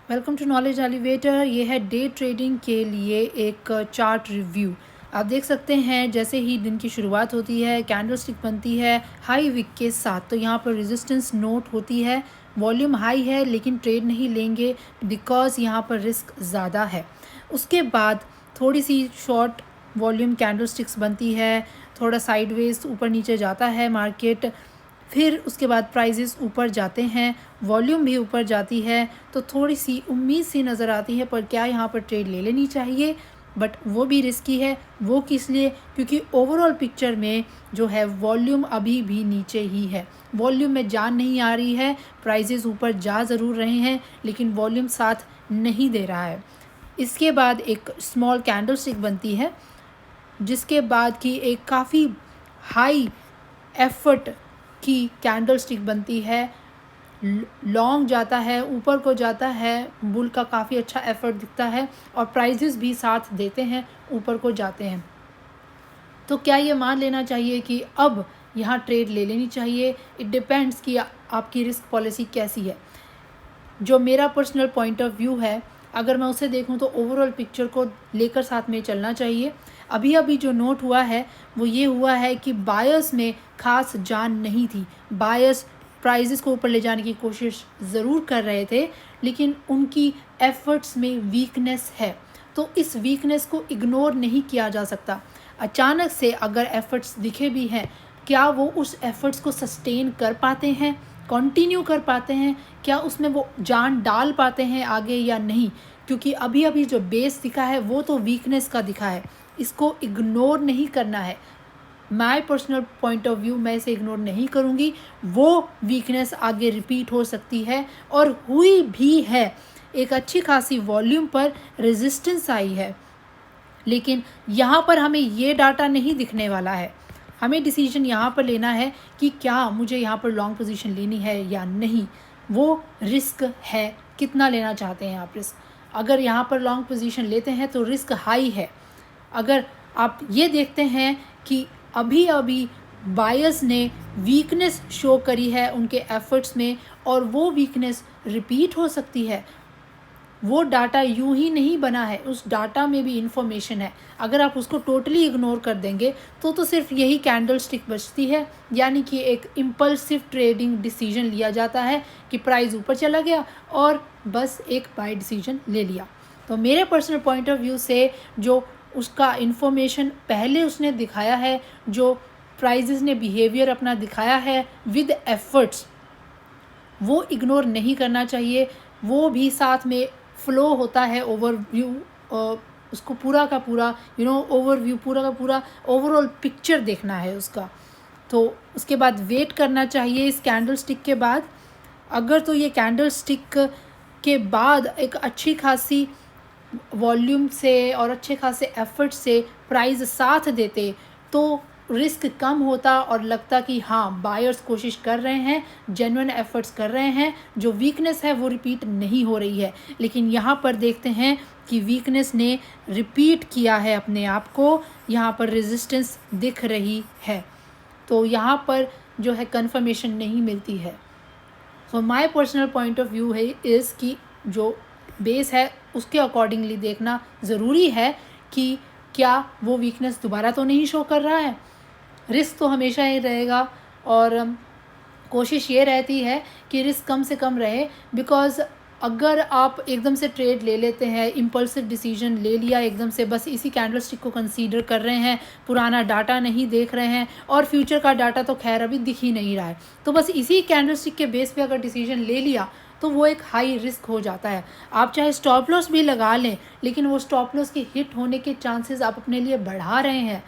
Welcome to knowledge elevator. ये है day trading के लिए एक चार्ट रिव्यू। आप देख सकते हैं जैसे ही दिन की शुरुआत होती है कैंडलस्टिक बनती है हाई विक के साथ, तो यहाँ पर रेजिस्टेंस नोट होती है। वॉल्यूम हाई है लेकिन ट्रेड नहीं लेंगे बिकॉज यहाँ पर रिस्क ज़्यादा है। उसके बाद थोड़ी सी शॉर्ट वॉल्यूम कैंडलस्टिक्स बनती है, थोड़ा साइडवेज ऊपर नीचे जाता है मार्केट, फिर उसके बाद प्राइजेस ऊपर जाते हैं, वॉल्यूम भी ऊपर जाती है, तो थोड़ी सी उम्मीद सी नज़र आती है। पर क्या यहाँ पर ट्रेड ले लेनी चाहिए, बट वो भी रिस्की है। वो किस लिए? क्योंकि ओवरऑल पिक्चर में जो है वॉल्यूम अभी भी नीचे ही है, वॉल्यूम में जान नहीं आ रही है। प्राइजेस ऊपर जा ज़रूर रहे हैं लेकिन वॉल्यूम साथ नहीं दे रहा है। इसके बाद एक स्मॉल कैंडलस्टिक बनती है जिसके बाद की एक काफ़ी हाई एफर्ट की कैंडलस्टिक बनती है, लॉन्ग जाता है, ऊपर को जाता है, बुल का काफ़ी अच्छा एफर्ट दिखता है और प्राइजेस भी साथ देते हैं, ऊपर को जाते हैं। तो क्या ये मान लेना चाहिए कि अब यहाँ ट्रेड ले लेनी चाहिए? इट डिपेंड्स कि आपकी रिस्क पॉलिसी कैसी है। जो मेरा पर्सनल पॉइंट ऑफ व्यू है, अगर मैं उसे देखूं तो ओवरऑल पिक्चर को लेकर साथ में चलना चाहिए। अभी अभी जो नोट हुआ है वो ये हुआ है कि बायर्स में ख़ास जान नहीं थी। बायर्स प्राइजेस को ऊपर ले जाने की कोशिश ज़रूर कर रहे थे लेकिन उनकी एफर्ट्स में वीकनेस है, तो इस वीकनेस को इग्नोर नहीं किया जा सकता। अचानक से अगर एफर्ट्स दिखे भी हैं, क्या वो उस एफर्ट्स को सस्टेन कर पाते हैं, कंटिन्यू कर पाते हैं, क्या उसमें वो जान डाल पाते हैं आगे या नहीं? क्योंकि अभी अभी जो बेस दिखा है वो तो वीकनेस का दिखा है, इसको इग्नोर नहीं करना है। My personal point of view, मैं इसे इग्नोर नहीं करूँगी। वो वीकनेस आगे रिपीट हो सकती है और हुई भी है। एक अच्छी खासी वॉल्यूम पर रेजिस्टेंस आई है लेकिन यहाँ पर हमें ये डाटा नहीं दिखने वाला है। हमें डिसीजन यहाँ पर लेना है कि क्या मुझे यहाँ पर लॉन्ग पोजीशन लेनी है या नहीं। वो रिस्क है, कितना लेना चाहते हैं आप रिस्क। अगर यहाँ पर लॉन्ग पोजीशन लेते हैं तो रिस्क हाई है। अगर आप ये देखते हैं कि अभी अभी बायर्स ने वीकनेस शो करी है उनके एफर्ट्स में और वो वीकनेस रिपीट हो सकती है। वो डाटा यूं ही नहीं बना है, उस डाटा में भी इंफॉर्मेशन है। अगर आप उसको टोटली इग्नोर कर देंगे तो सिर्फ यही कैंडल स्टिक बचती है, यानी कि एक इम्पल्सिव ट्रेडिंग डिसीजन लिया जाता है कि प्राइस ऊपर चला गया और बस एक बाय डिसीजन ले लिया। तो मेरे पर्सनल पॉइंट ऑफ व्यू से जो उसका इंफॉर्मेशन पहले उसने दिखाया है, जो प्राइजेस ने बिहेवियर अपना दिखाया है विद एफर्ट्स, वो इग्नोर नहीं करना चाहिए। वो भी साथ में फ्लो होता है ओवरव्यू, उसको पूरा का पूरा ओवरव्यू, पूरा का पूरा ओवरऑल पिक्चर देखना है उसका। तो उसके बाद वेट करना चाहिए इस कैंडल स्टिक के बाद। अगर तो ये कैंडल स्टिक के बाद एक अच्छी खासी वॉल्यूम से और अच्छे खासे एफर्ट से प्राइस साथ देते तो रिस्क कम होता और लगता कि हाँ बायर्स कोशिश कर रहे हैं, जेन्युइन एफर्ट्स कर रहे हैं, जो वीकनेस है वो रिपीट नहीं हो रही है। लेकिन यहाँ पर देखते हैं कि वीकनेस ने रिपीट किया है अपने आप को, यहाँ पर रेजिस्टेंस दिख रही है, तो यहाँ पर जो है कंफर्मेशन नहीं मिलती है। So my personal point of view है इज़ कि जो बेस है उसके अकॉर्डिंगली देखना ज़रूरी है कि क्या वो वीकनेस दोबारा तो नहीं शो कर रहा है। रिस्क तो हमेशा ही रहेगा और कोशिश ये रहती है कि रिस्क कम से कम रहे, बिकॉज़ अगर आप एकदम से ट्रेड ले लेते हैं, इम्पल्सिव डिसीजन ले लिया एकदम से, बस इसी कैंडलस्टिक को कंसीडर कर रहे हैं, पुराना डाटा नहीं देख रहे हैं और फ्यूचर का डाटा तो खैर अभी दिख ही नहीं रहा है, तो बस इसी कैंडलस्टिक के बेस पे अगर डिसीजन ले लिया तो वो एक हाई रिस्क हो जाता है। आप चाहे स्टॉप लॉस भी लगा लें लेकिन वो स्टॉप लॉस के हिट होने के चांसेस आप अपने लिए बढ़ा रहे हैं,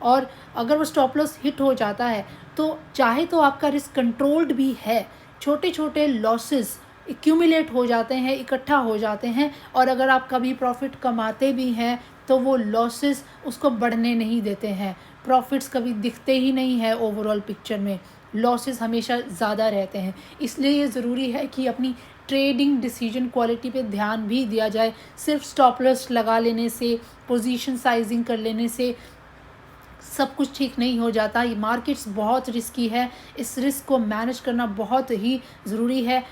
और अगर वो स्टॉप लॉस हिट हो जाता है तो चाहे तो आपका रिस्क कंट्रोल्ड भी है, छोटे छोटे लॉसेस एक्यूमुलेट हो जाते हैं, इकट्ठा हो जाते हैं, और अगर आप कभी प्रॉफिट कमाते भी हैं तो वो लॉसेस उसको बढ़ने नहीं देते हैं। प्रॉफिट्स कभी दिखते ही नहीं है ओवरऑल पिक्चर में, लॉसेस हमेशा ज़्यादा रहते हैं। इसलिए ये ज़रूरी है कि अपनी ट्रेडिंग डिसीजन क्वालिटी पे ध्यान भी दिया जाए। सिर्फ स्टॉप लॉस लगा लेने से, पोजीशन साइजिंग कर लेने से सब कुछ ठीक नहीं हो जाता। ये मार्केट्स बहुत रिस्की है, इस रिस्क को मैनेज करना बहुत ही ज़रूरी है।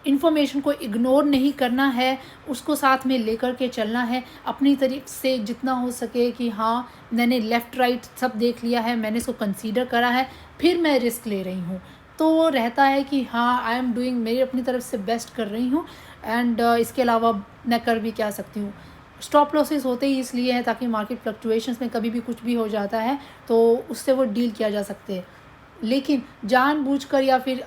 इन्फॉर्मेशन को इग्नोर नहीं करना है, उसको साथ में लेकर के चलना है अपनी तरफ से जितना हो सके कि हाँ मैंने लेफ़्ट राइट सब देख लिया है, मैंने इसको कंसीडर करा है, फिर मैं रिस्क ले रही हूँ। तो वो रहता है कि हाँ आई एम डूइंग, मेरी अपनी तरफ से बेस्ट कर रही हूँ एंड इसके अलावा मैं कर भी क्या सकती हूँ। स्टॉप लॉसेस होते ही इसलिए हैं ताकि मार्केट फ्लक्चुएशंस में कभी भी कुछ भी हो जाता है तो उससे वो डील किया जा सकते हैं। लेकिन जानबूझकर या फिर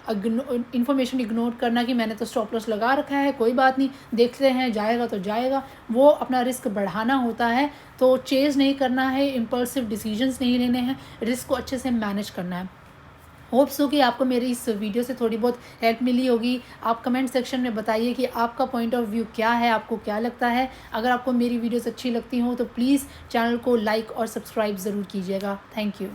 इन्फॉर्मेशन इग्नोर करना कि मैंने तो स्टॉप लॉस लगा रखा है, कोई बात नहीं, देखते हैं जाएगा तो जाएगा, वो अपना रिस्क बढ़ाना होता है। तो चेज़ नहीं करना है, इम्पल्सिव डिसीजंस नहीं लेने हैं, रिस्क को अच्छे से मैनेज करना है। होप्स हो कि आपको मेरी इस वीडियो से थोड़ी बहुत हेल्प मिली होगी। आप कमेंट सेक्शन में बताइए कि आपका पॉइंट ऑफ व्यू क्या है, आपको क्या लगता है। अगर आपको मेरी वीडियोस अच्छी लगती हो तो प्लीज़ चैनल को लाइक और सब्सक्राइब ज़रूर कीजिएगा। Thank you.